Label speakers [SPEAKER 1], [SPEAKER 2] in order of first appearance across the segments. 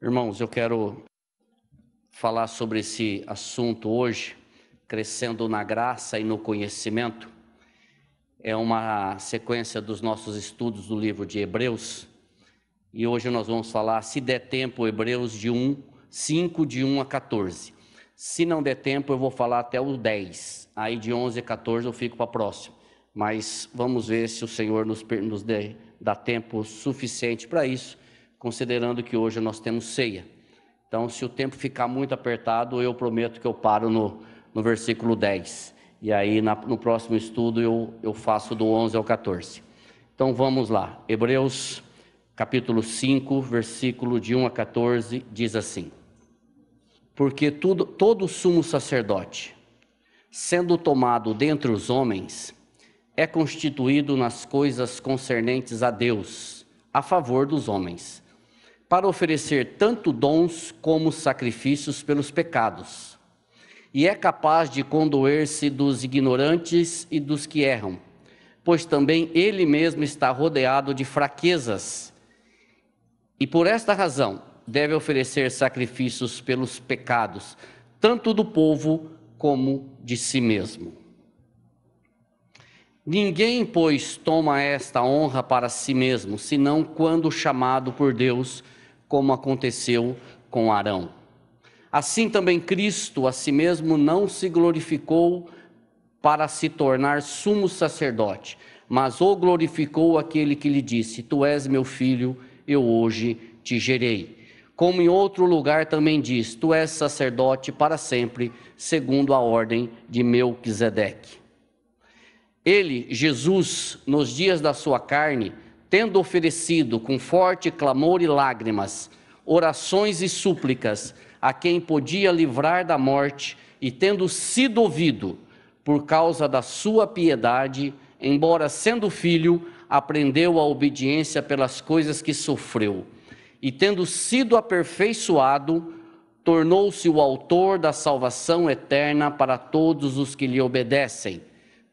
[SPEAKER 1] Irmãos, eu quero falar sobre esse assunto hoje, crescendo na graça e no conhecimento. É uma sequência dos nossos estudos do livro de Hebreus. E hoje nós vamos falar, se der tempo, Hebreus 5, de 1 a 14. Se não der tempo, eu vou falar até o 10. Aí de 11 a 14 eu fico para a próxima. Mas vamos ver se o Senhor nos dá tempo suficiente para isso, considerando que hoje nós temos ceia. Então, se o tempo ficar muito apertado, eu prometo que eu paro no versículo 10. E aí, no próximo estudo, eu faço do 11 ao 14. Então, vamos lá. Hebreus, capítulo 5, versículo de 1 a 14, diz assim: Porque todo sumo sacerdote, sendo tomado dentre os homens, é constituído nas coisas concernentes a Deus, a favor dos homens, para oferecer tanto dons como sacrifícios pelos pecados, e é capaz de condoer-se dos ignorantes e dos que erram, pois também ele mesmo está rodeado de fraquezas, e por esta razão deve oferecer sacrifícios pelos pecados, tanto do povo como de si mesmo. Ninguém, pois, toma esta honra para si mesmo, senão quando chamado por Deus, como aconteceu com Arão. Assim também Cristo a si mesmo não se glorificou para se tornar sumo sacerdote, mas o glorificou aquele que lhe disse: Tu és meu filho, eu hoje te gerei. Como em outro lugar também diz: Tu és sacerdote para sempre, segundo a ordem de Melquisedeque. Ele, Jesus, nos dias da sua carne, tendo oferecido com forte clamor e lágrimas, orações e súplicas a quem podia livrar da morte, e tendo sido ouvido por causa da sua piedade, embora sendo filho, aprendeu a obediência pelas coisas que sofreu, e tendo sido aperfeiçoado, tornou-se o autor da salvação eterna para todos os que lhe obedecem,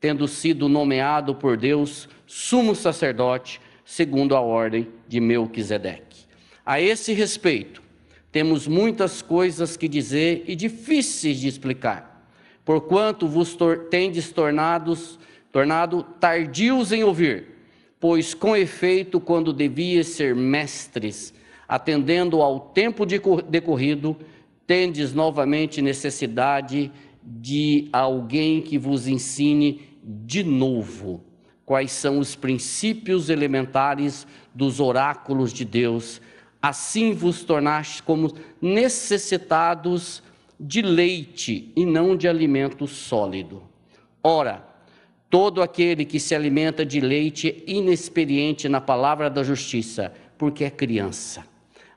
[SPEAKER 1] tendo sido nomeado por Deus sumo sacerdote, segundo a ordem de Melquisedeque. A esse respeito, temos muitas coisas que dizer e difíceis de explicar, porquanto vos tendes tornado tardios em ouvir, pois com efeito, quando devias ser mestres, atendendo ao tempo decorrido, tendes novamente necessidade de alguém que vos ensine de novo quais são os princípios elementares dos oráculos de Deus. Assim vos tornaste como necessitados de leite e não de alimento sólido. Ora, todo aquele que se alimenta de leite é inexperiente na palavra da justiça, porque é criança.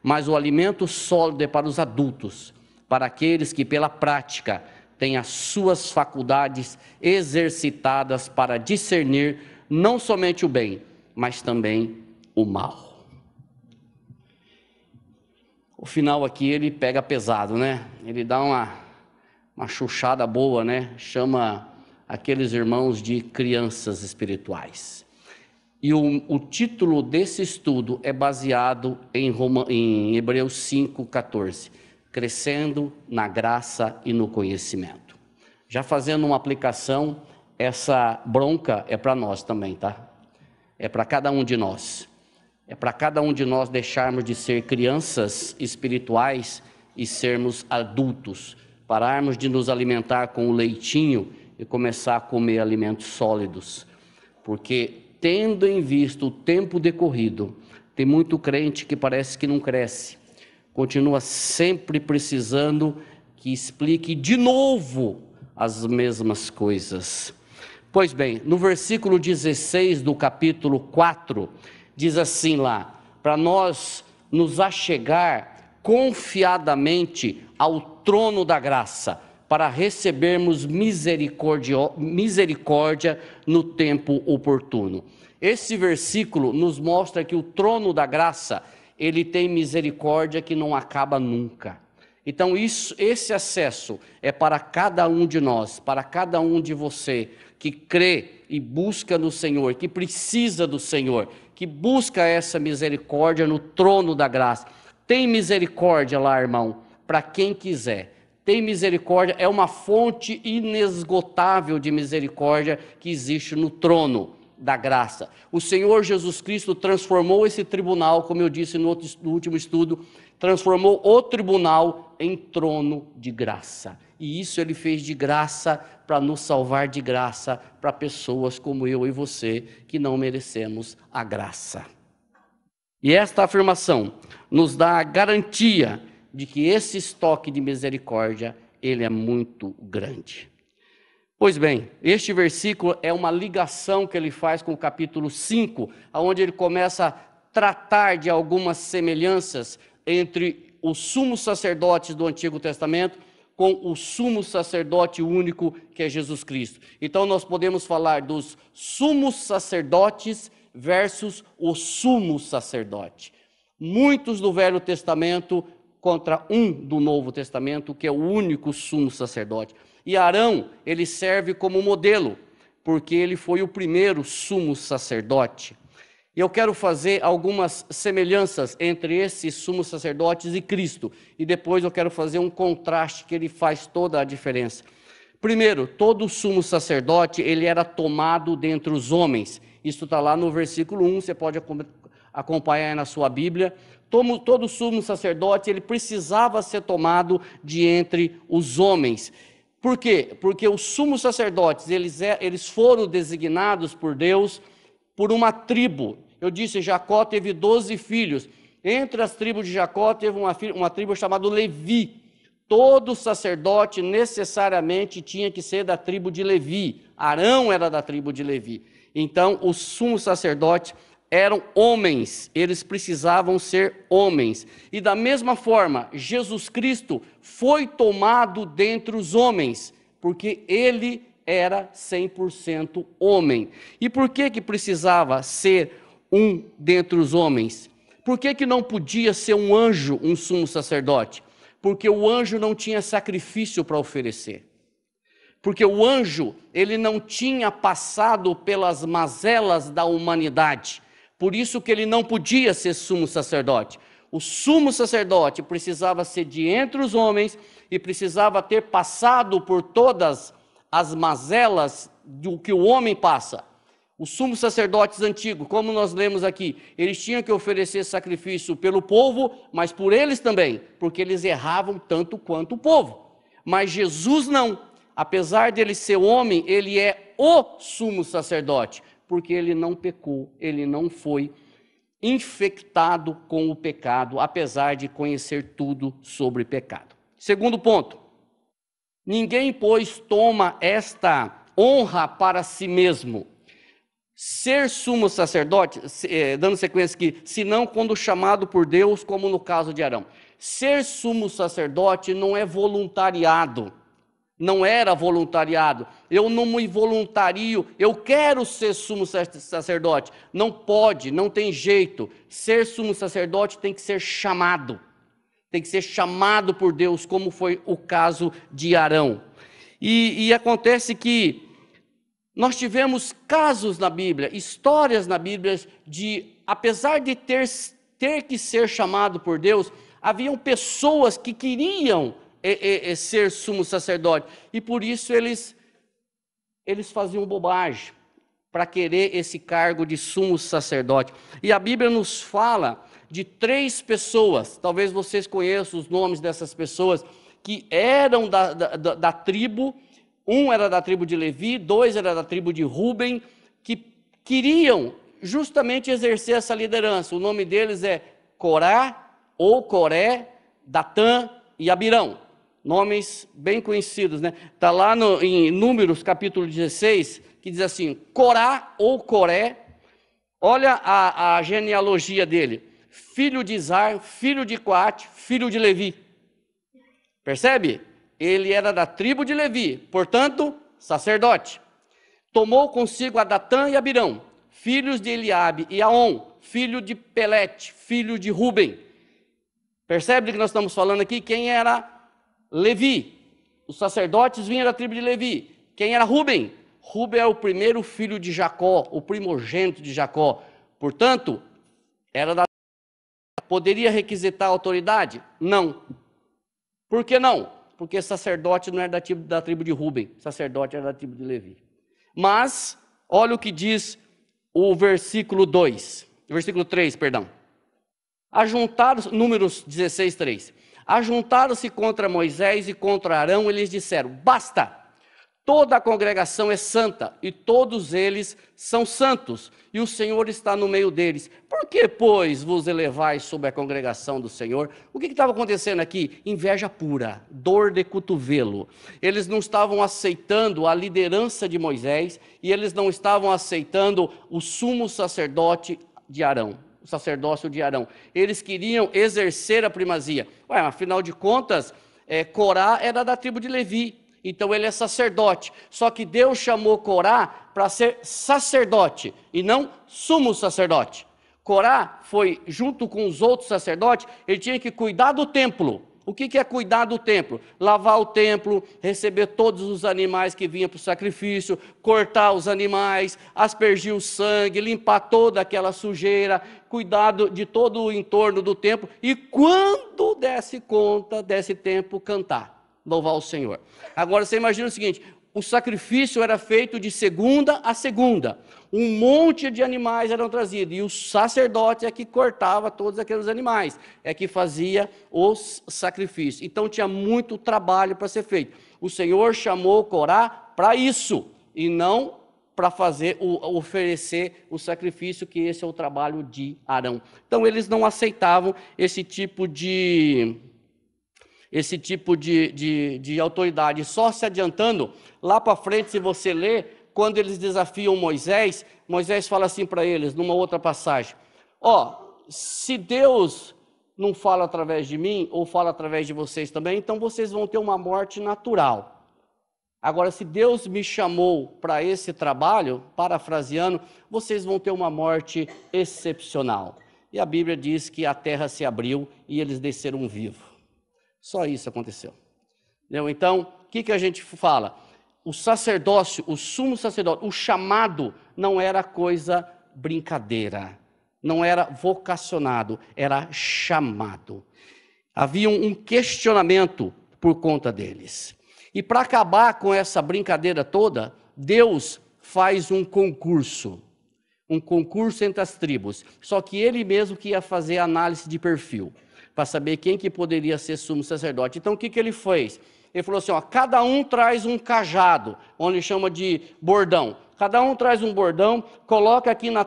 [SPEAKER 1] Mas o alimento sólido é para os adultos, para aqueles que pela prática têm as suas faculdades exercitadas para discernir não somente o bem, mas também o mal. O final aqui ele pega pesado, né? Ele dá uma chuchada boa, né? Chama aqueles irmãos de crianças espirituais. E o título desse estudo é baseado em Hebreus 5,14. Crescendo na graça e no conhecimento. Já fazendo uma aplicação, essa bronca é para nós também, tá? É para cada um de nós. É para cada um de nós deixarmos de ser crianças espirituais e sermos adultos. Pararmos de nos alimentar com o leitinho e começar a comer alimentos sólidos. Porque, tendo em vista o tempo decorrido, tem muito crente que parece que não cresce. Continua sempre precisando que explique de novo as mesmas coisas. Pois bem, no versículo 16 do capítulo 4, diz assim lá: para nós nos achegar confiadamente ao trono da graça, para recebermos misericórdia no tempo oportuno. Esse versículo nos mostra que o trono da graça, ele tem misericórdia que não acaba nunca. Então esse acesso é para cada um de nós, para cada um de você que crê e busca no Senhor, que precisa do Senhor, que busca essa misericórdia no trono da graça. Tem misericórdia lá, irmão, para quem quiser. Tem misericórdia, é uma fonte inesgotável de misericórdia que existe no trono da graça. O Senhor Jesus Cristo transformou esse tribunal, como eu disse no último estudo, transformou o tribunal em trono de graça. E isso ele fez de graça para nos salvar de graça para pessoas como eu e você, que não merecemos a graça. E esta afirmação nos dá a garantia de que esse estoque de misericórdia, ele é muito grande. Pois bem, este versículo é uma ligação que ele faz com o capítulo 5, onde ele começa a tratar de algumas semelhanças entre os sumos sacerdotes do Antigo Testamento com o sumo sacerdote único, que é Jesus Cristo. Então nós podemos falar dos sumos sacerdotes versus o sumo sacerdote. Muitos do Velho Testamento contra um do Novo Testamento, que é o único sumo sacerdote. E Arão, ele serve como modelo, porque ele foi o primeiro sumo sacerdote. E eu quero fazer algumas semelhanças entre esses sumos sacerdotes e Cristo. E depois eu quero fazer um contraste que ele faz toda a diferença. Primeiro, todo sumo sacerdote, ele era tomado dentre os homens. Isso está lá no versículo 1, você pode acompanhar na sua Bíblia. Todo sumo sacerdote, ele precisava ser tomado de entre os homens. Por quê? Porque os sumos sacerdotes, eles foram designados por Deus por uma tribo. Eu disse, Jacó teve 12 filhos. Entre as tribos de Jacó, teve uma tribo chamada Levi. Todo sacerdote necessariamente tinha que ser da tribo de Levi. Arão era da tribo de Levi. Então, os sumos sacerdotes eram homens, eles precisavam ser homens. E da mesma forma, Jesus Cristo foi tomado dentre os homens, porque ele era 100% homem. E por que precisava ser um dentre os homens? Por que não podia ser um anjo, um sumo sacerdote? Porque o anjo não tinha sacrifício para oferecer. Porque o anjo, ele não tinha passado pelas mazelas da humanidade. Por isso que ele não podia ser sumo sacerdote. O sumo sacerdote precisava ser de entre os homens e precisava ter passado por todas as mazelas do que o homem passa. Os sumos sacerdotes antigos, como nós lemos aqui, eles tinham que oferecer sacrifício pelo povo, mas por eles também, porque eles erravam tanto quanto o povo. Mas Jesus não. Apesar de ele ser homem, ele é o sumo sacerdote, porque ele não pecou, ele não foi infectado com o pecado, apesar de conhecer tudo sobre pecado. Segundo ponto, ninguém, pois, toma esta honra para si mesmo. Ser sumo sacerdote, dando sequência aqui, senão quando chamado por Deus, como no caso de Arão. Ser sumo sacerdote não é voluntariado. Não era voluntariado. Eu não me voluntario, eu quero ser sumo sacerdote. Não pode, não tem jeito. Ser sumo sacerdote tem que ser chamado. Tem que ser chamado por Deus, como foi o caso de Arão. E acontece que nós tivemos casos na Bíblia, histórias na Bíblia de, apesar de ter que ser chamado por Deus, haviam pessoas que queriam ser sumo sacerdote, e por isso eles faziam bobagem para querer esse cargo de sumo sacerdote. E a Bíblia nos fala de 3 pessoas, talvez vocês conheçam os nomes dessas pessoas, que eram da tribo. Um era da tribo de Levi, 2 era da tribo de Ruben, que queriam justamente exercer essa liderança. O nome deles é Corá ou Coré, Datã e Abirão. Nomes bem conhecidos, né? Está lá em Números, capítulo 16, que diz assim, Corá ou Coré, olha a genealogia dele, filho de Izar, filho de Coate, filho de Levi. Percebe? Ele era da tribo de Levi, portanto, sacerdote. Tomou consigo a Datã e Abirão, filhos de Eliabe, e Aon, filho de Pelete, filho de Ruben. Percebe do que nós estamos falando aqui? Quem era Levi? Os sacerdotes vinham da tribo de Levi. Quem era Ruben? Ruben é o primeiro filho de Jacó, o primogênito de Jacó. Portanto, era da poderia requisitar autoridade? Não. Por que não? Porque sacerdote não era da tribo de Rúben, sacerdote era da tribo de Levi. Mas, olha o que diz o versículo 3, perdão. Ajuntaram, Números 16, 3. Ajuntaram-se contra Moisés e contra Arão, e lhes disseram: basta! Toda a congregação é santa, e todos eles são santos, e o Senhor está no meio deles. Por que, pois, vos elevais sobre a congregação do Senhor? O que estava acontecendo aqui? Inveja pura, dor de cotovelo. Eles não estavam aceitando a liderança de Moisés, e eles não estavam aceitando o sumo sacerdote de Arão, o sacerdócio de Arão. Eles queriam exercer a primazia. Ué, afinal de contas, Corá era da tribo de Levi. Então ele é sacerdote, só que Deus chamou Corá para ser sacerdote e não sumo sacerdote. Corá foi, junto com os outros sacerdotes, ele tinha que cuidar do templo. O que é cuidar do templo? Lavar o templo, receber todos os animais que vinham para o sacrifício, cortar os animais, aspergir o sangue, limpar toda aquela sujeira, cuidar de todo o entorno do templo e quando desse conta, desse tempo, cantar. Louvar o Senhor. Agora você imagina o seguinte: o sacrifício era feito de segunda a segunda, um monte de animais eram trazidos, e o sacerdote é que cortava todos aqueles animais, é que fazia os sacrifícios. Então tinha muito trabalho para ser feito. O Senhor chamou Corá para isso, e não para oferecer o sacrifício, que esse é o trabalho de Arão. Então eles não aceitavam esse tipo de autoridade. Só se adiantando, lá para frente, se você ler, quando eles desafiam Moisés, Moisés fala assim para eles, numa outra passagem: se Deus não fala através de mim, ou fala através de vocês também, então vocês vão ter uma morte natural. Agora, se Deus me chamou para esse trabalho, parafraseando, vocês vão ter uma morte excepcional. E a Bíblia diz que a terra se abriu e eles desceram vivos. Só isso aconteceu. Entendeu? Então, o que a gente fala? O sacerdócio, o sumo sacerdote, o chamado não era coisa brincadeira, não era vocacionado, era chamado. Havia um questionamento por conta deles. E para acabar com essa brincadeira toda, Deus faz um concurso entre as tribos. Só que ele mesmo que ia fazer análise de perfil, para saber quem que poderia ser sumo sacerdote. Então o que ele fez? Ele falou assim: cada um traz um cajado, onde chama de bordão. Cada um traz um bordão, coloca aqui no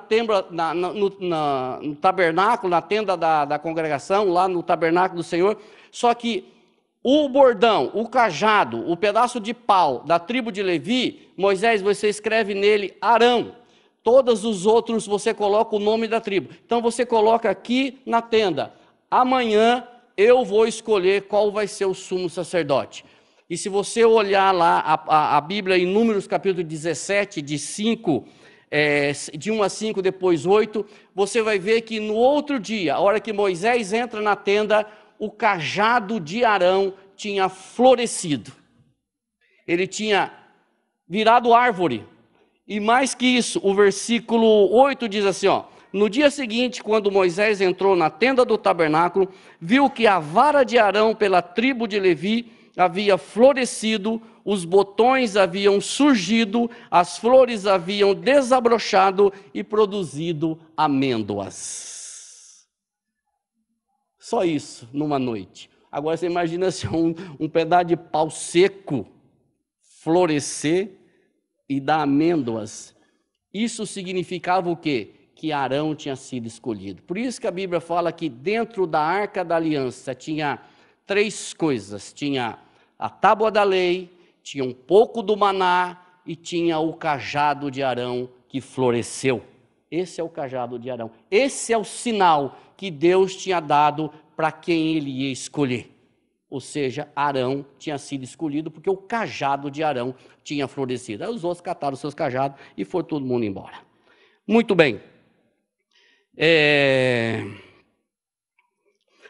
[SPEAKER 1] tabernáculo, na tenda da congregação, lá no tabernáculo do Senhor. Só que o bordão, o cajado, o pedaço de pau da tribo de Levi, Moisés, você escreve nele Arão. Todos os outros você coloca o nome da tribo. Então você coloca aqui na tenda: amanhã eu vou escolher qual vai ser o sumo sacerdote. E se você olhar lá a Bíblia em Números capítulo 17, de 1 a 5, depois 8, você vai ver que no outro dia, a hora que Moisés entra na tenda, o cajado de Arão tinha florescido. Ele tinha virado árvore. E mais que isso, o versículo 8 diz assim, no dia seguinte, quando Moisés entrou na tenda do tabernáculo, viu que a vara de Arão pela tribo de Levi havia florescido, os botões haviam surgido, as flores haviam desabrochado e produzido amêndoas. Só isso, numa noite. Agora você imagina se um pedaço de pau seco florescer e dar amêndoas. Isso significava o quê? Que Arão tinha sido escolhido. Por isso que a Bíblia fala que dentro da Arca da Aliança tinha 3 coisas. Tinha a tábua da lei, tinha um pouco do maná e tinha o cajado de Arão que floresceu. Esse é o cajado de Arão. Esse é o sinal que Deus tinha dado para quem ele ia escolher. Ou seja, Arão tinha sido escolhido porque o cajado de Arão tinha florescido. Aí os outros cataram os seus cajados e foi todo mundo embora. Muito bem.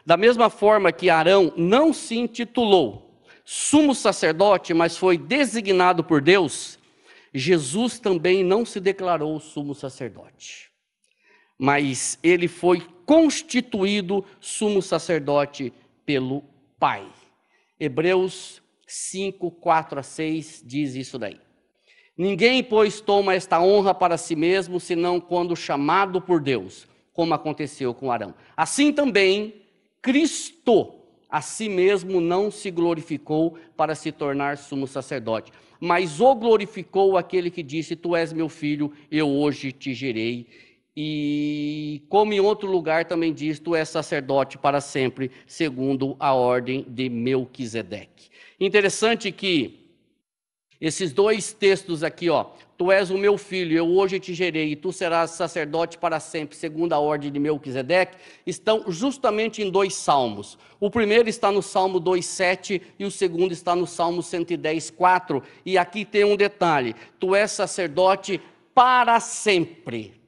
[SPEAKER 1] Da mesma forma que Arão não se intitulou sumo sacerdote, mas foi designado por Deus, Jesus também não se declarou sumo sacerdote. mas ele foi constituído sumo sacerdote pelo Pai. Hebreus 5, 4 a 6 diz isso daí. Ninguém, pois, toma esta honra para si mesmo, senão quando chamado por Deus, como aconteceu com Arão. Assim também, Cristo a si mesmo não se glorificou para se tornar sumo sacerdote, mas o glorificou aquele que disse: tu és meu filho, eu hoje te gerei. E como em outro lugar também diz: tu és sacerdote para sempre, segundo a ordem de Melquisedeque. Interessante que esses dois textos aqui, tu és o meu filho, eu hoje te gerei, e tu serás sacerdote para sempre, segundo a ordem de Melquisedeque, estão justamente em dois salmos. O primeiro está no Salmo 2,7 e o segundo está no Salmo 110,4. E aqui tem um detalhe: tu és sacerdote para sempre.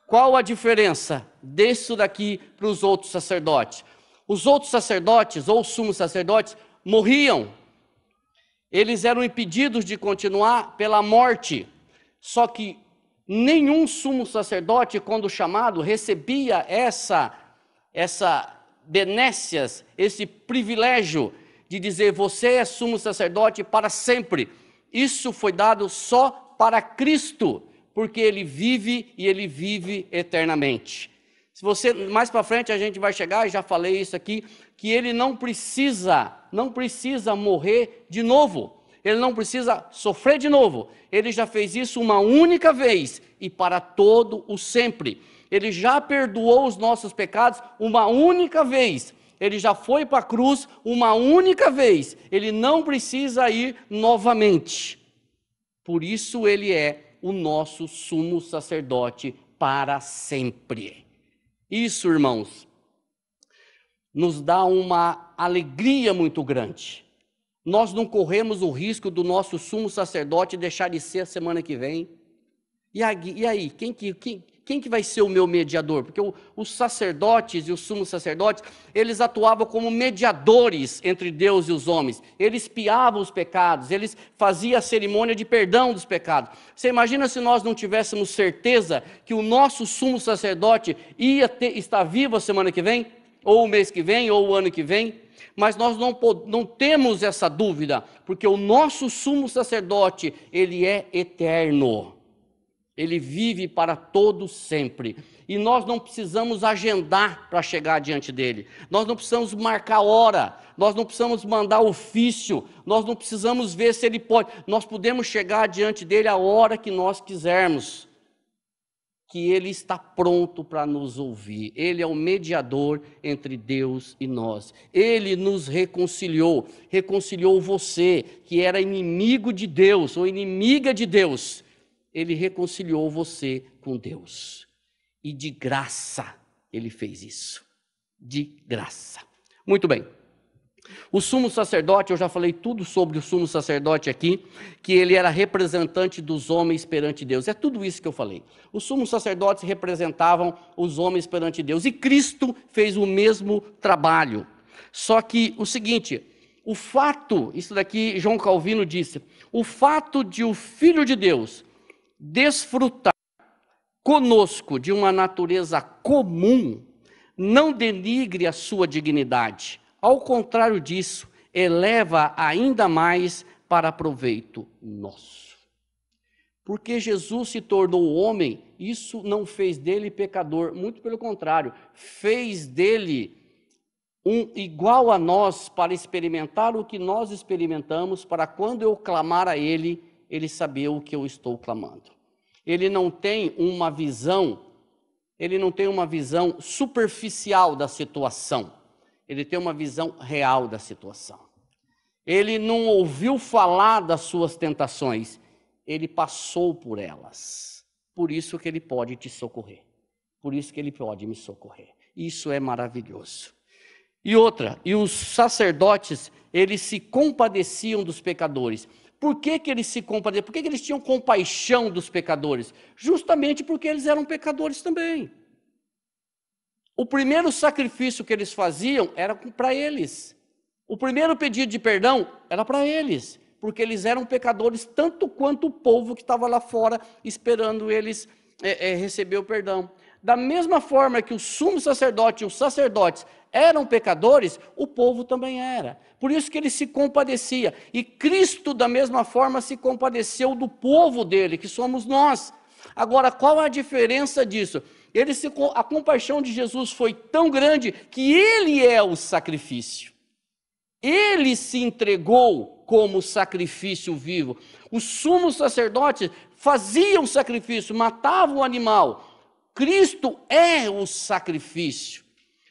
[SPEAKER 1] Qual a diferença disso daqui para os outros sacerdotes? Os outros sacerdotes, ou sumos sacerdotes, morriam. Eles eram impedidos de continuar pela morte. Só que nenhum sumo sacerdote, quando chamado, recebia essa benécias, esse privilégio de dizer: você é sumo sacerdote para sempre. Isso foi dado só para Cristo, porque Ele vive e Ele vive eternamente. Se você, mais para frente a gente vai chegar, já falei isso aqui, que Ele não precisa morrer de novo. Ele não precisa sofrer de novo. Ele já fez isso uma única vez e para todo o sempre. Ele já perdoou os nossos pecados uma única vez. Ele já foi para a cruz uma única vez. Ele não precisa ir novamente. Por isso ele é o nosso sumo sacerdote para sempre. Isso, irmãos, nos dá uma alegria muito grande. Nós não corremos o risco do nosso sumo sacerdote deixar de ser a semana que vem. E aí, quem que vai ser o meu mediador? Porque os sacerdotes e os sumos sacerdotes, eles atuavam como mediadores entre Deus e os homens. Eles expiavam os pecados, eles faziam a cerimônia de perdão dos pecados. Você imagina se nós não tivéssemos certeza que o nosso sumo sacerdote ia estar vivo a semana que vem? Ou o mês que vem, ou o ano que vem? Mas nós não temos essa dúvida, porque o nosso sumo sacerdote, ele é eterno. Ele vive para todo sempre. E nós não precisamos agendar para chegar diante dele. Nós não precisamos marcar hora. Nós não precisamos mandar ofício. Nós não precisamos ver se ele pode. Nós podemos chegar diante dele a hora que nós quisermos. Que ele está pronto para nos ouvir. Ele é o mediador entre Deus e nós. Ele nos reconciliou você, que era inimigo de Deus, ou inimiga de Deus. Ele reconciliou você com Deus. E de graça ele fez isso. De graça. Muito bem. O sumo sacerdote, eu já falei tudo sobre o sumo sacerdote aqui, que ele era representante dos homens perante Deus. É tudo isso que eu falei. Os sumos sacerdotes representavam os homens perante Deus. E Cristo fez o mesmo trabalho. Só que o seguinte, o fato, isso daqui João Calvino disse, o fato de o Filho de Deus desfrutar conosco de uma natureza comum, não denigre a sua dignidade. Ao contrário disso, eleva ainda mais para proveito nosso. Porque Jesus se tornou homem, isso não fez dele pecador, muito pelo contrário, fez dele um igual a nós para experimentar o que nós experimentamos, para quando eu clamar a ele, ele saber o que eu estou clamando. Ele não tem uma visão superficial da situação. Ele tem uma visão real da situação. Ele não ouviu falar das suas tentações, ele passou por elas. Por isso que ele pode te socorrer. Por isso que ele pode me socorrer. Isso é maravilhoso. E outra, e os sacerdotes, eles se compadeciam dos pecadores. Por que eles se compadeciam? Por que eles tinham compaixão dos pecadores? Justamente porque eles eram pecadores também. O primeiro sacrifício que eles faziam era para eles. O primeiro pedido de perdão era para eles, porque eles eram pecadores tanto quanto o povo que estava lá fora esperando eles recebeu perdão. Da mesma forma que o sumo sacerdote e os sacerdotes eram pecadores, o povo também era. Por isso que ele se compadecia. E Cristo, da mesma forma, se compadeceu do povo dele, que somos nós. Agora, qual a diferença disso? A compaixão de Jesus foi tão grande que ele é o sacrifício. Ele se entregou como sacrifício vivo. Os sumos sacerdotes faziam sacrifício, matavam o animal. Cristo é o sacrifício.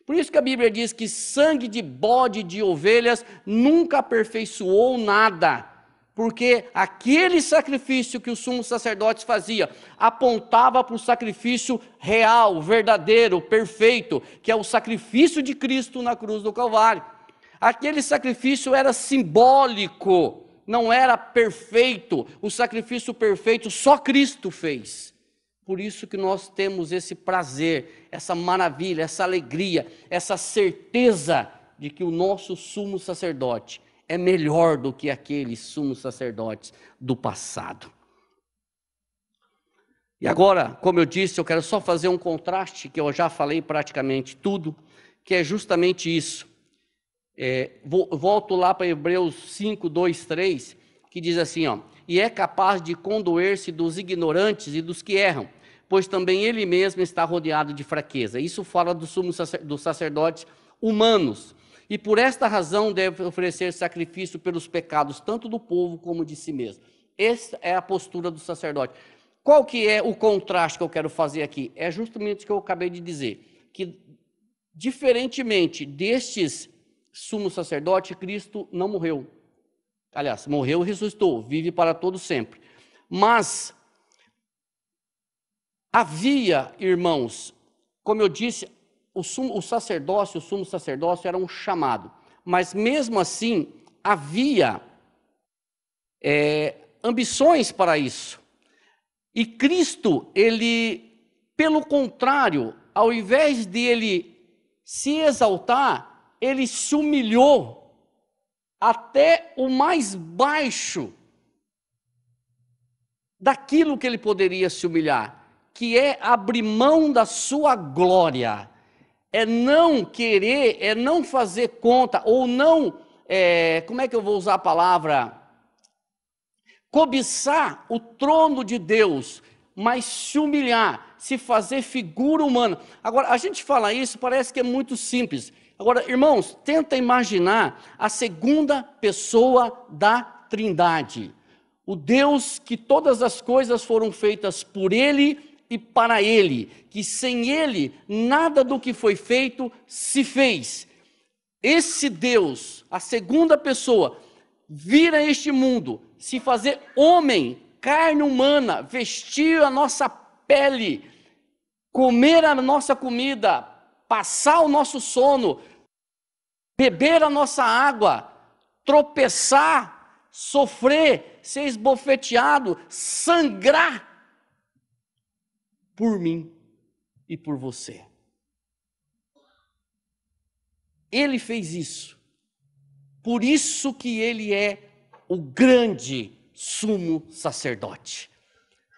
[SPEAKER 1] Por isso que a Bíblia diz que sangue de bode e de ovelhas nunca aperfeiçoou nada. Porque aquele sacrifício que os sumos sacerdotes faziam apontava para o sacrifício real, verdadeiro, perfeito, que é o sacrifício de Cristo na cruz do Calvário. Aquele sacrifício era simbólico, não era perfeito. O sacrifício perfeito só Cristo fez. Por isso que nós temos esse prazer, essa maravilha, essa alegria, essa certeza de que o nosso sumo sacerdote é melhor do que aqueles sumos sacerdotes do passado. E agora, como eu disse, eu quero só fazer um contraste, que eu já falei praticamente tudo, que é justamente isso. Volto lá para Hebreus 5, 2, 3, que diz assim, e é capaz de condoer-se dos ignorantes e dos que erram, pois também ele mesmo está rodeado de fraqueza. Isso fala dos sacerdotes humanos. E por esta razão deve oferecer sacrifício pelos pecados, tanto do povo como de si mesmo. Essa é a postura do sacerdote. Qual que é o contraste que eu quero fazer aqui? É justamente o que eu acabei de dizer, que diferentemente destes sumos sacerdotes, Cristo não morreu. Aliás, morreu e ressuscitou, vive para todo sempre. Mas havia, irmãos, como eu disse, o sumo sacerdócio era um chamado. Mas mesmo assim, havia ambições para isso. E Cristo, ele, pelo contrário, ao invés de ele se exaltar, ele se humilhou até o mais baixo daquilo que ele poderia se humilhar, que é abrir mão da sua glória, é não querer, é não fazer conta, ou não, como é que eu vou usar a palavra? Cobiçar o trono de Deus, mas se humilhar, se fazer figura humana. Agora, a gente fala isso, parece que é muito simples. Agora, irmãos, tenta imaginar a segunda pessoa da Trindade. O Deus que todas as coisas foram feitas por Ele e para Ele, que sem Ele nada do que foi feito se fez. Esse Deus, a segunda pessoa, vir a este mundo, se fazer homem, carne humana, vestir a nossa pele, comer a nossa comida, passar o nosso sono, beber a nossa água, tropeçar, sofrer, ser esbofeteado, sangrar por mim e por você. Ele fez isso. Por isso que ele é o grande sumo sacerdote.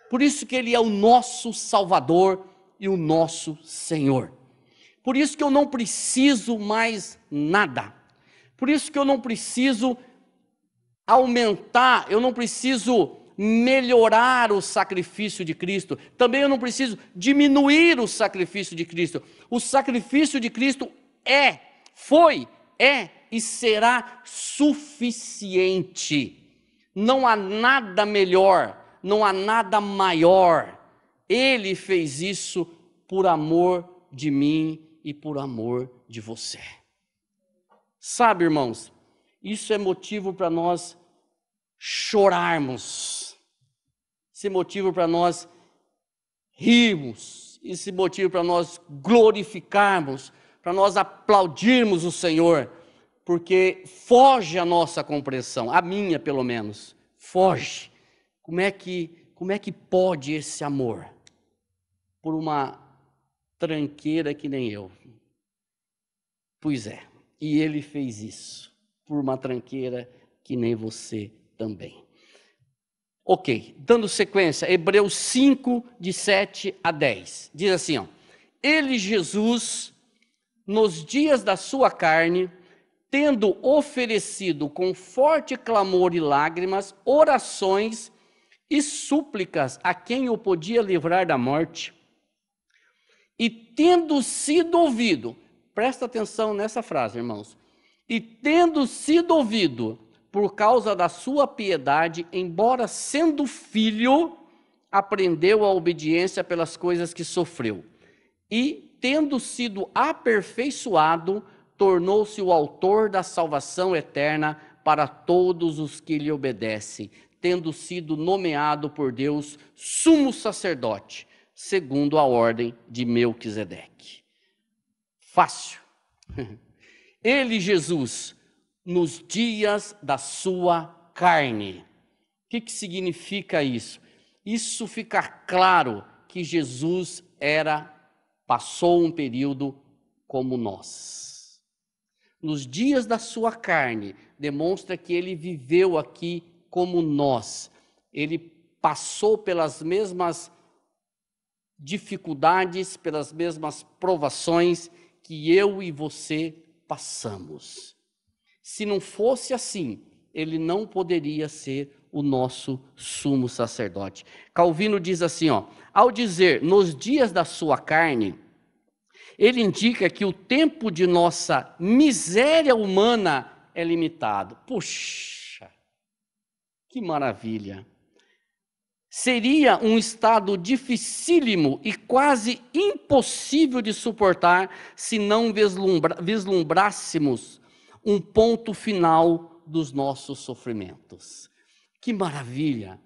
[SPEAKER 1] Por isso que ele é o nosso Salvador e o nosso Senhor. Por isso que eu não preciso mais nada. Por isso que eu não preciso aumentar, eu não preciso melhorar o sacrifício de Cristo. Também eu não preciso diminuir o sacrifício de Cristo. O sacrifício de Cristo foi e será suficiente. Não há nada melhor, não há nada maior. Ele fez isso por amor de mim e por amor de você. Sabe, irmãos, isso é motivo para nós chorarmos. Esse motivo para nós rirmos. Esse motivo para nós glorificarmos, para nós aplaudirmos o Senhor. Porque foge a nossa compreensão, a minha pelo menos, foge. Como é que pode esse amor? Por uma tranqueira que nem eu. Pois é, e ele fez isso, por uma tranqueira que nem você também. Ok, dando sequência, Hebreus 5, de 7 a 10. Diz assim, ó: Ele, Jesus, nos dias da sua carne, tendo oferecido com forte clamor e lágrimas, orações e súplicas a quem o podia livrar da morte, e tendo sido ouvido, presta atenção nessa frase, irmãos, e tendo sido ouvido por causa da sua piedade, embora sendo filho, aprendeu a obediência pelas coisas que sofreu. E, tendo sido aperfeiçoado, tornou-se o autor da salvação eterna para todos os que lhe obedecem, tendo sido nomeado por Deus sumo sacerdote, segundo a ordem de Melquisedeque. Fácil. Ele, Jesus, nos dias da sua carne. O que significa isso? Isso fica claro que Jesus passou um período como nós. Nos dias da sua carne, demonstra que ele viveu aqui como nós. Ele passou pelas mesmas dificuldades, pelas mesmas provações que eu e você passamos. Se não fosse assim, ele não poderia ser o nosso sumo sacerdote. Calvino diz assim, ó: ao dizer nos dias da sua carne, ele indica que o tempo de nossa miséria humana é limitado. Puxa, que maravilha! Seria um estado dificílimo e quase impossível de suportar se não vislumbrássemos um ponto final dos nossos sofrimentos. Que maravilha!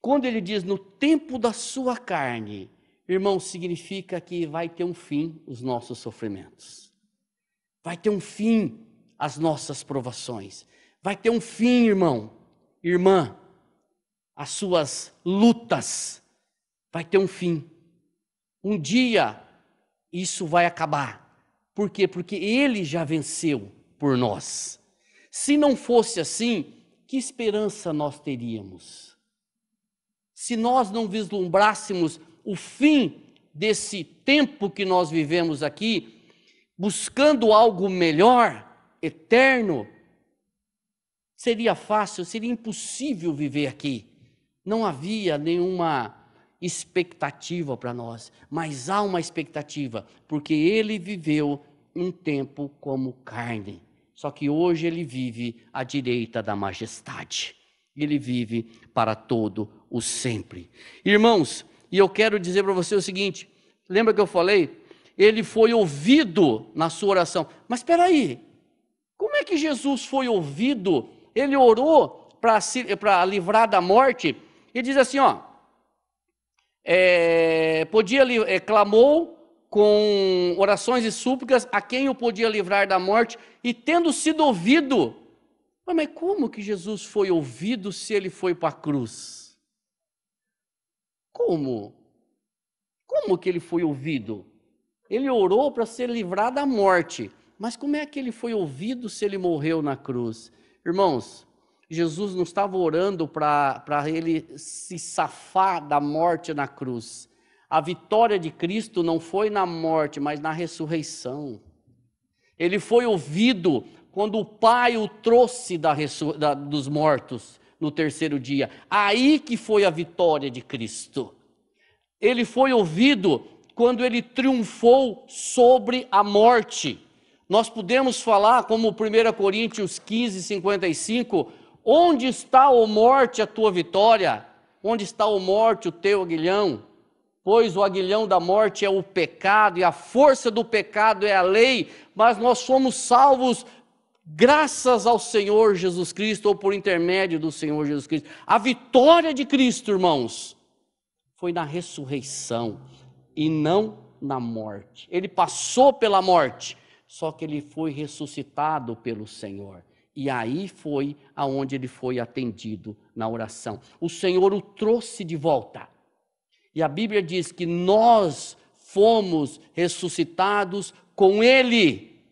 [SPEAKER 1] Quando ele diz no tempo da sua carne, irmão, significa que vai ter um fim os nossos sofrimentos. Vai ter um fim as nossas provações. Vai ter um fim, irmão, irmã, as suas lutas. Vai ter um fim. Um dia isso vai acabar. Por quê? Porque ele já venceu por nós. Se não fosse assim, que esperança nós teríamos? Se nós não vislumbrássemos o fim desse tempo que nós vivemos aqui, buscando algo melhor, eterno, seria fácil, seria impossível viver aqui. Não havia nenhuma expectativa para nós, mas há uma expectativa, porque ele viveu um tempo como carne. Só que hoje ele vive à direita da majestade. Ele vive para todo o sempre. Irmãos, e eu quero dizer para você o seguinte, lembra que eu falei? Ele foi ouvido na sua oração. Mas espera aí, como é que Jesus foi ouvido? Ele orou para livrar da morte. Ele diz assim, ó, clamou com orações e súplicas a quem o podia livrar da morte, e tendo sido ouvido. Mas como que Jesus foi ouvido se ele foi para a cruz? Como? Como que ele foi ouvido? Ele orou para ser livrado da morte, mas como é que ele foi ouvido se ele morreu na cruz? Irmãos, Jesus não estava orando para ele se safar da morte na cruz. A vitória de Cristo não foi na morte, mas na ressurreição. Ele foi ouvido quando o Pai o trouxe dos mortos no terceiro dia. Aí que foi a vitória de Cristo. Ele foi ouvido quando ele triunfou sobre a morte. Nós podemos falar, como 1 Coríntios 15, 55, onde está, ó morte, a tua vitória? Onde está, ó morte, o teu aguilhão? Pois o aguilhão da morte é o pecado, e a força do pecado é a lei, mas nós somos salvos graças ao Senhor Jesus Cristo, ou por intermédio do Senhor Jesus Cristo. A vitória de Cristo, irmãos, foi na ressurreição e não na morte. Ele passou pela morte, só que ele foi ressuscitado pelo Senhor. E aí foi aonde ele foi atendido na oração. O Senhor o trouxe de volta. E a Bíblia diz que nós fomos ressuscitados com ele.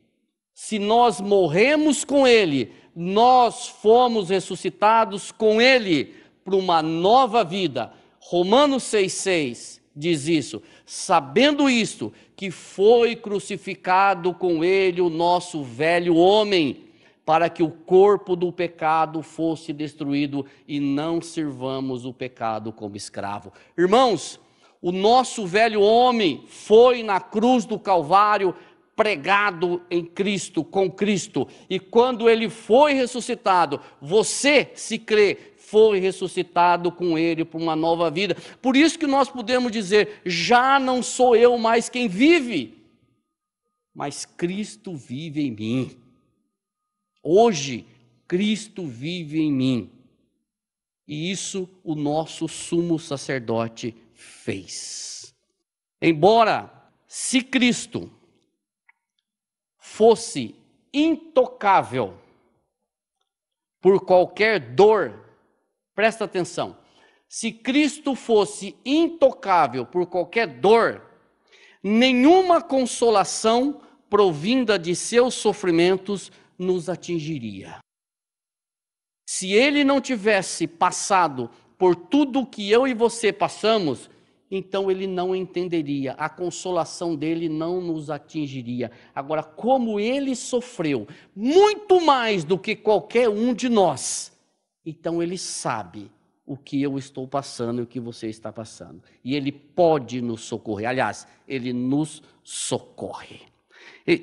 [SPEAKER 1] Se nós morremos com ele, nós fomos ressuscitados com ele. para uma nova vida. Romanos 6,6 diz isso, sabendo isto, que foi crucificado com ele o nosso velho homem, para que o corpo do pecado fosse destruído e não sirvamos o pecado como escravo. Irmãos, o nosso velho homem foi na cruz do Calvário pregado em Cristo, com Cristo, e quando ele foi ressuscitado, você, se crê, foi ressuscitado com ele para uma nova vida. Por isso que nós podemos dizer, já não sou eu mais quem vive, mas Cristo vive em mim. Hoje, Cristo vive em mim. E isso o nosso sumo sacerdote fez. Embora, se Cristo fosse intocável por qualquer dor, presta atenção, se Cristo fosse intocável por qualquer dor, nenhuma consolação provinda de seus sofrimentos nos atingiria. Se ele não tivesse passado por tudo o que eu e você passamos, então ele não entenderia, a consolação dele não nos atingiria. Agora, como ele sofreu muito mais do que qualquer um de nós, então ele sabe o que eu estou passando e o que você está passando. E ele pode nos socorrer. Aliás, ele nos socorre.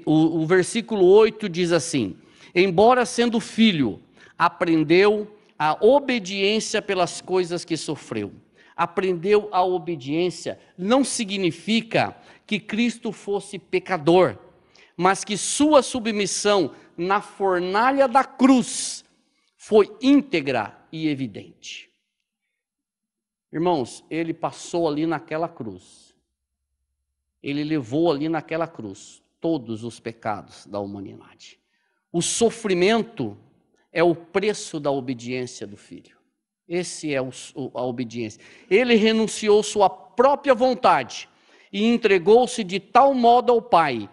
[SPEAKER 1] O versículo 8 diz assim: embora sendo filho, aprendeu a obediência pelas coisas que sofreu. Aprendeu a obediência não significa que Cristo fosse pecador, mas que sua submissão na fornalha da cruz foi íntegra e evidente. Irmãos, ele passou ali naquela cruz, ele levou ali naquela cruz todos os pecados da humanidade. O sofrimento é o preço da obediência do Filho. Esse é a obediência. Ele renunciou sua própria vontade e entregou-se de tal modo ao Pai,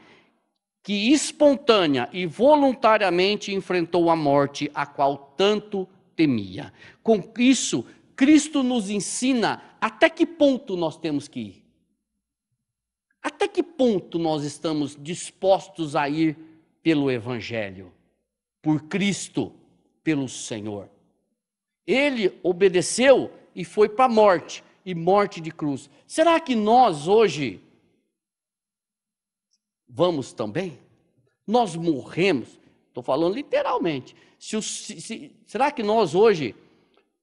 [SPEAKER 1] que espontânea e voluntariamente enfrentou a morte, a qual tanto temia. Com isso, Cristo nos ensina até que ponto nós temos que ir. Até que ponto nós estamos dispostos a ir pelo Evangelho, por Cristo, pelo Senhor. Ele obedeceu e foi para a morte, e morte de cruz. Será que nós hoje vamos também? Nós morremos, estou falando literalmente. Será que nós hoje,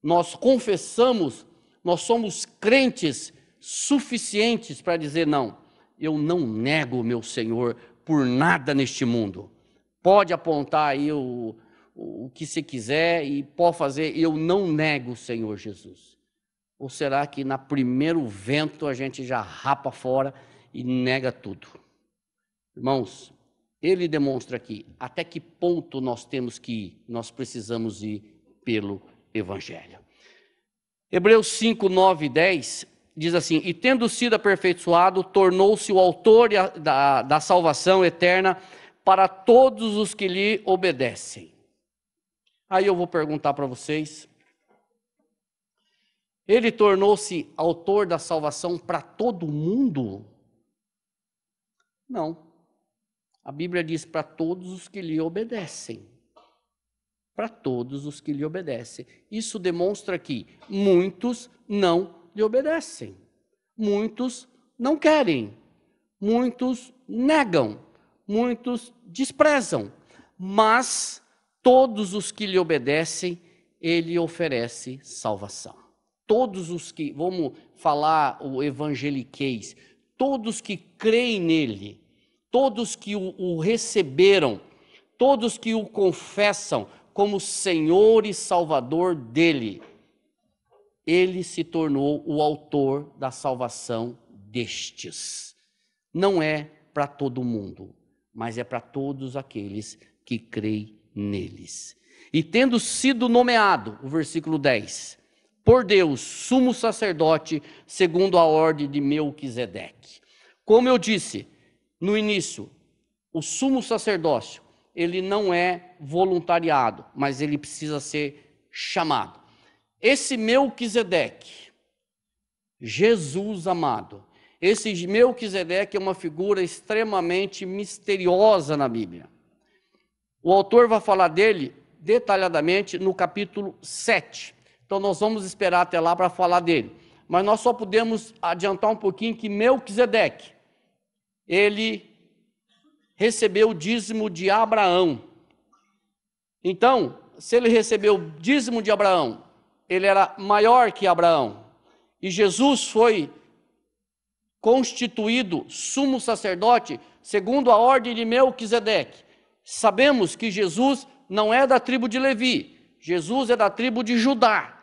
[SPEAKER 1] nós confessamos, nós somos crentes suficientes para dizer não, eu não nego o meu Senhor por nada neste mundo. Pode apontar aí o que você quiser e pode fazer, eu não nego o Senhor Jesus. Ou será que na primeiro vento a gente já rapa fora e nega tudo? Irmãos, ele demonstra aqui até que ponto nós temos que ir, nós precisamos ir pelo Evangelho. Hebreus 5, 9 e 10 diz assim: e tendo sido aperfeiçoado, tornou-se o autor da salvação eterna para todos os que lhe obedecem. Aí eu vou perguntar para vocês, ele tornou-se autor da salvação para todo mundo? Não. A Bíblia diz para todos os que lhe obedecem. Para todos os que lhe obedecem. Isso demonstra que muitos não lhe obedecem. Muitos não querem. Muitos negam. Muitos desprezam. Mas todos os que lhe obedecem, ele oferece salvação. Todos os que, vamos falar o evangeliquez, todos que creem nele, todos que o receberam, todos que o confessam como Senhor e Salvador dele, ele se tornou o autor da salvação destes. Não é para todo mundo, mas é para todos aqueles que creem neles. E tendo sido nomeado, o versículo 10, por Deus, sumo sacerdote, segundo a ordem de Melquisedeque. Como eu disse no início, o sumo sacerdócio, ele não é voluntariado, mas ele precisa ser chamado. Esse Melquisedeque, Jesus amado, esse Melquisedeque é uma figura extremamente misteriosa na Bíblia. O autor vai falar dele detalhadamente no capítulo 7. Então nós vamos esperar até lá para falar dele. Mas nós só podemos adiantar um pouquinho que Melquisedeque, ele recebeu o dízimo de Abraão. Então, se ele recebeu o dízimo de Abraão, ele era maior que Abraão. E Jesus foi constituído sumo sacerdote segundo a ordem de Melquisedeque. Sabemos que Jesus não é da tribo de Levi, Jesus é da tribo de Judá.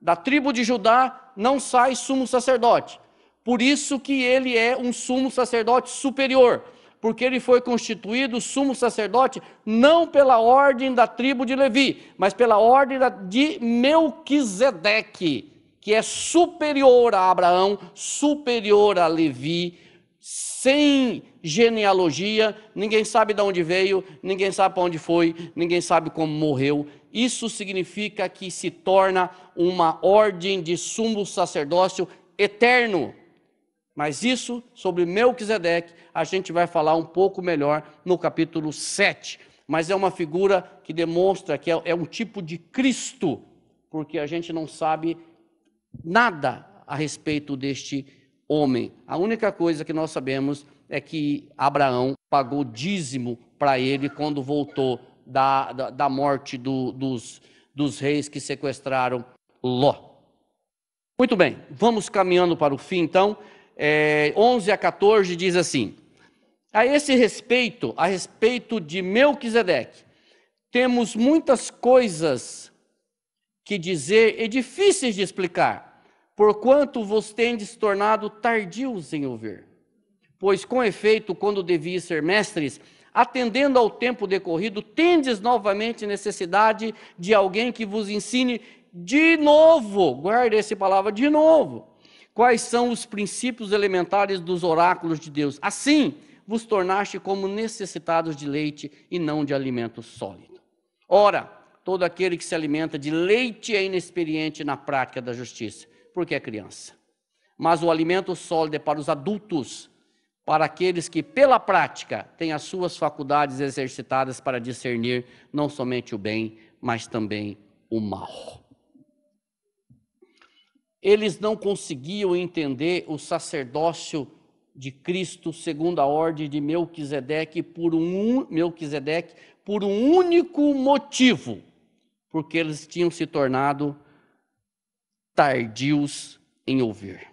[SPEAKER 1] Da tribo de Judá não sai sumo sacerdote. Por isso que ele é um sumo sacerdote superior, porque ele foi constituído sumo sacerdote não pela ordem da tribo de Levi, mas pela ordem de Melquisedeque, que é superior a Abraão, superior a Levi, sem genealogia, ninguém sabe de onde veio, ninguém sabe para onde foi, ninguém sabe como morreu. Isso significa que se torna uma ordem de sumo sacerdócio eterno. Mas isso, sobre Melquisedeque, a gente vai falar um pouco melhor no capítulo 7. Mas é uma figura que demonstra que é um tipo de Cristo, porque a gente não sabe nada a respeito deste homem. A única coisa que nós sabemos é que Abraão pagou dízimo para ele quando voltou da morte dos reis que sequestraram Ló. Muito bem, vamos caminhando para o fim então. 11 a 14 diz assim: a esse respeito, a respeito de Melquisedeque, temos muitas coisas que dizer e difíceis de explicar, porquanto vos tendes tornado tardios em ouvir. Pois com efeito, quando devias ser mestres, atendendo ao tempo decorrido, tendes novamente necessidade de alguém que vos ensine de novo, guarde essa palavra, de novo, quais são os princípios elementares dos oráculos de Deus. Assim, vos tornaste como necessitados de leite e não de alimento sólido. Ora, todo aquele que se alimenta de leite é inexperiente na prática da justiça, porque é criança. Mas o alimento sólido é para os adultos, para aqueles que, pela prática, têm as suas faculdades exercitadas para discernir não somente o bem, mas também o mal. Eles não conseguiam entender o sacerdócio de Cristo segundo a ordem de Melquisedeque por um único motivo, porque eles tinham se tornado tardios em ouvir.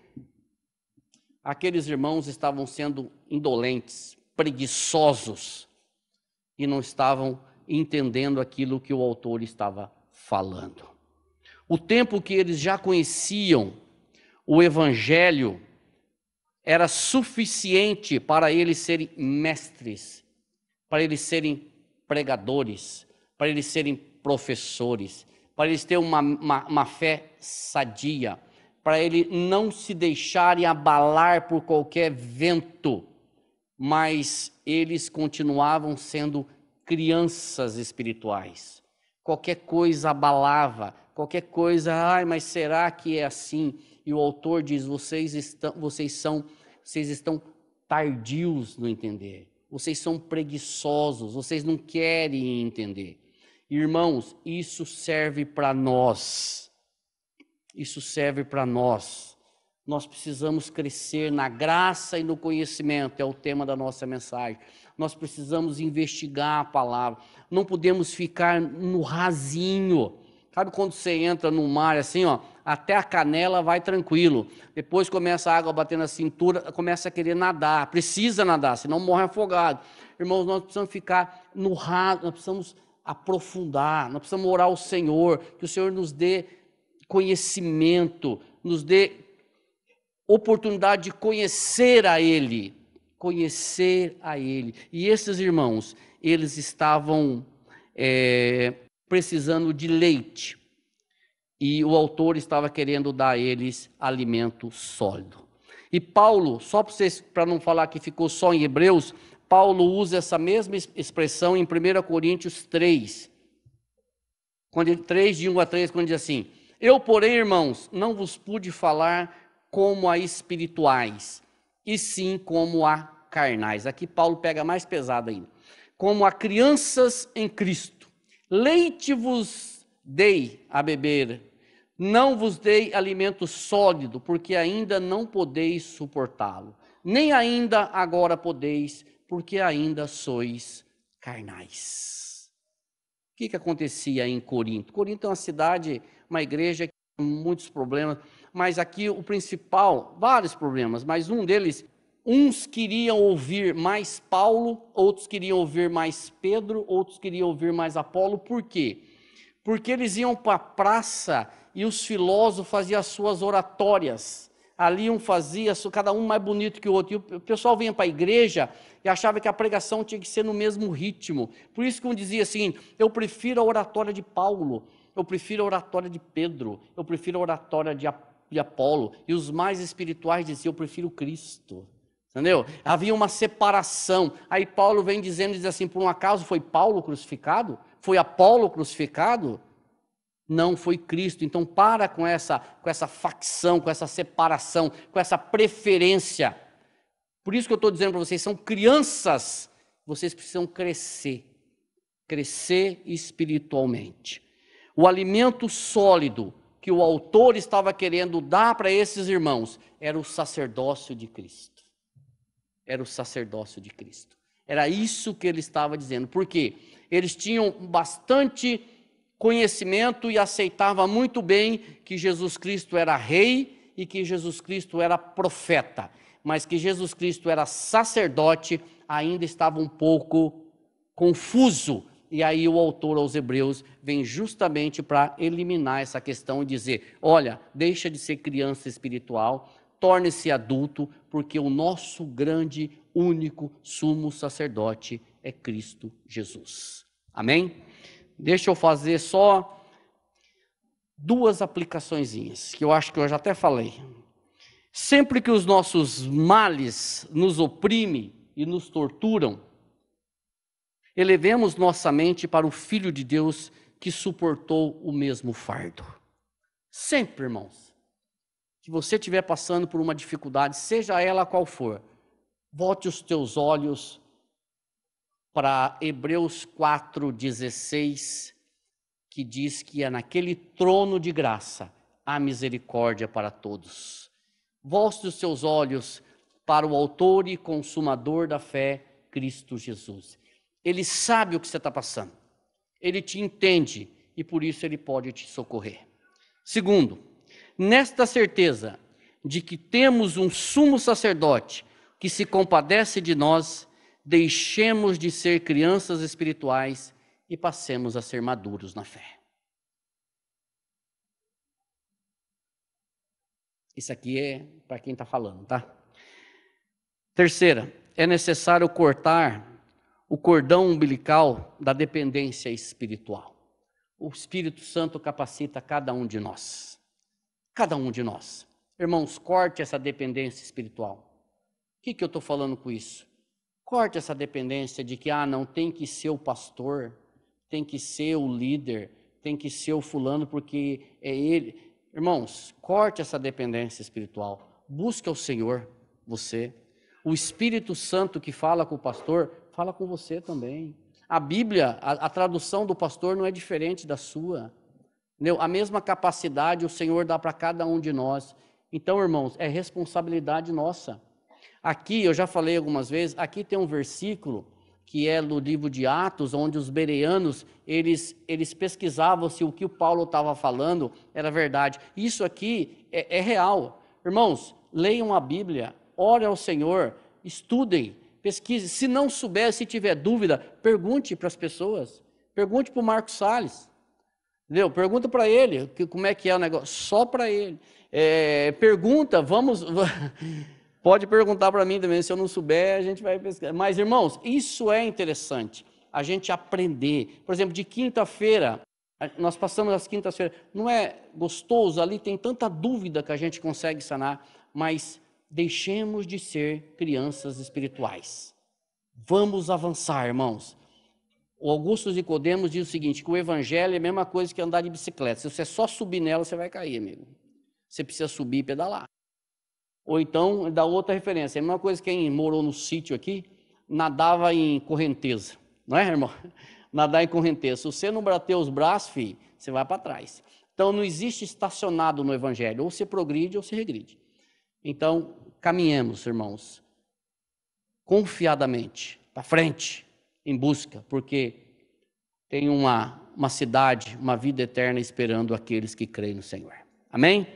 [SPEAKER 1] Aqueles irmãos estavam sendo indolentes, preguiçosos, e não estavam entendendo aquilo que o autor estava falando. O tempo que eles já conheciam o Evangelho era suficiente para eles serem mestres, para eles serem pregadores, para eles serem professores, para eles terem uma fé sadia, para eles não se deixarem abalar por qualquer vento, mas eles continuavam sendo crianças espirituais. Qualquer coisa abalava, qualquer coisa, mas será que é assim? E o autor diz, vocês estão tardios no entender, vocês são preguiçosos, vocês não querem entender. Irmãos, isso serve para nós. Isso serve para nós. Nós precisamos crescer na graça e no conhecimento, é o tema da nossa mensagem. Nós precisamos investigar a palavra. Não podemos ficar no rasinho. Sabe quando você entra no mar assim, ó, até a canela vai tranquilo. Depois começa a água a bater na cintura, começa a querer nadar. Precisa nadar, senão morre afogado. Irmãos, nós precisamos ficar no raso, nós precisamos aprofundar, nós precisamos orar ao Senhor, que o Senhor nos dê conhecimento, nos dê oportunidade de conhecer a Ele. Conhecer a Ele. E esses irmãos, eles estavam precisando de leite. E o autor estava querendo dar a eles alimento sólido. E Paulo, só para não falar que ficou só em Hebreus, Paulo usa essa mesma expressão em 1 Coríntios 3. 3, de 1 a 3, quando diz assim: Eu, porém, irmãos, não vos pude falar como a espirituais, e sim como a carnais. Aqui Paulo pega mais pesado ainda. Como a crianças em Cristo. Leite vos dei a beber, não vos dei alimento sólido, porque ainda não podeis suportá-lo. Nem ainda agora podeis, porque ainda sois carnais. O que acontecia em Corinto? Corinto é uma cidade, uma igreja com muitos problemas, mas aqui o principal, vários problemas, mas um deles, uns queriam ouvir mais Paulo, outros queriam ouvir mais Pedro, outros queriam ouvir mais Apolo. Por quê? Porque eles iam para a praça e os filósofos faziam as suas oratórias. Ali um fazia, cada um mais bonito que o outro. E o pessoal vinha para a igreja e achava que a pregação tinha que ser no mesmo ritmo. Por isso que um dizia assim: eu prefiro a oratória de Paulo, eu prefiro a oratória de Pedro, eu prefiro a oratória de Apolo. E os mais espirituais diziam: eu prefiro Cristo. Entendeu? Havia uma separação. Aí Paulo vem dizendo, diz assim: por um acaso foi Paulo crucificado? Foi Apolo crucificado? Não, foi Cristo. Então para com essa facção, com essa separação, com essa preferência. Por isso que eu estou dizendo para vocês, são crianças, vocês precisam crescer espiritualmente. O alimento sólido que o autor estava querendo dar para esses irmãos era o sacerdócio de Cristo. Era o sacerdócio de Cristo. Era isso que ele estava dizendo. Por quê? Eles tinham bastante conhecimento e aceitavam muito bem que Jesus Cristo era rei e que Jesus Cristo era profeta. Mas que Jesus Cristo era sacerdote, ainda estava um pouco confuso. E aí o autor aos Hebreus vem justamente para eliminar essa questão e dizer: olha, deixa de ser criança espiritual, torne-se adulto, porque o nosso grande, único, sumo sacerdote é Cristo Jesus. Amém? Deixa eu fazer só duas aplicaçõezinhas, que eu acho que eu já até falei. Sempre que os nossos males nos oprimem e nos torturam, elevemos nossa mente para o Filho de Deus que suportou o mesmo fardo. Sempre, irmãos, que você estiver passando por uma dificuldade, seja ela qual for, volte os teus olhos para Hebreus 4,16, que diz que é naquele trono de graça há misericórdia para todos. Volte os seus olhos para o autor e consumador da fé, Cristo Jesus. Ele sabe o que você está passando, ele te entende e por isso ele pode te socorrer. Segundo, nesta certeza de que temos um sumo sacerdote que se compadece de nós, deixemos de ser crianças espirituais e passemos a ser maduros na fé. Isso aqui é para quem está falando, tá? Terceira, é necessário cortar o cordão umbilical da dependência espiritual. O Espírito Santo capacita cada um de nós. Cada um de nós. Irmãos, corte essa dependência espiritual. O que eu estou falando com isso? Corte essa dependência de que, não, tem que ser o pastor, tem que ser o líder, tem que ser o fulano porque é ele. Irmãos, corte essa dependência espiritual. Busque ao Senhor, você. O Espírito Santo que fala com o pastor, fala com você também. A Bíblia, a tradução do pastor não é diferente da sua. Entendeu? A mesma capacidade o Senhor dá para cada um de nós. Então, irmãos, é responsabilidade nossa. Aqui, eu já falei algumas vezes, aqui tem um versículo que é no livro de Atos, onde os bereanos, eles pesquisavam se o que o Paulo estava falando era verdade. Isso aqui é real. Irmãos, leiam a Bíblia, orem ao Senhor, estudem, pesquisem. Se não souber, se tiver dúvida, pergunte para as pessoas. Pergunte para o Marcos Salles. Entendeu? Pergunta para ele como é que é o negócio. Só para ele. Pergunta, pode perguntar para mim também, se eu não souber, a gente vai pesquisar. Mas, irmãos, isso é interessante, a gente aprender. Por exemplo, de quinta-feira, nós passamos as quintas-feiras, não é gostoso? Ali tem tanta dúvida que a gente consegue sanar, mas deixemos de ser crianças espirituais. Vamos avançar, irmãos. O Augusto Nicodemos diz o seguinte, que o evangelho é a mesma coisa que andar de bicicleta. Se você só subir nela, você vai cair, amigo. Você precisa subir e pedalar. Ou então, dá outra referência, é a mesma coisa que quem morou no sítio aqui, nadava em correnteza. Não é, irmão? Nadar em correnteza. Se você não bater os braços, filho, você vai para trás. Então, não existe estacionado no evangelho. Ou você progride ou você regride. Então, caminhemos, irmãos, confiadamente, para frente, em busca, porque tem uma cidade, uma vida eterna esperando aqueles que creem no Senhor. Amém?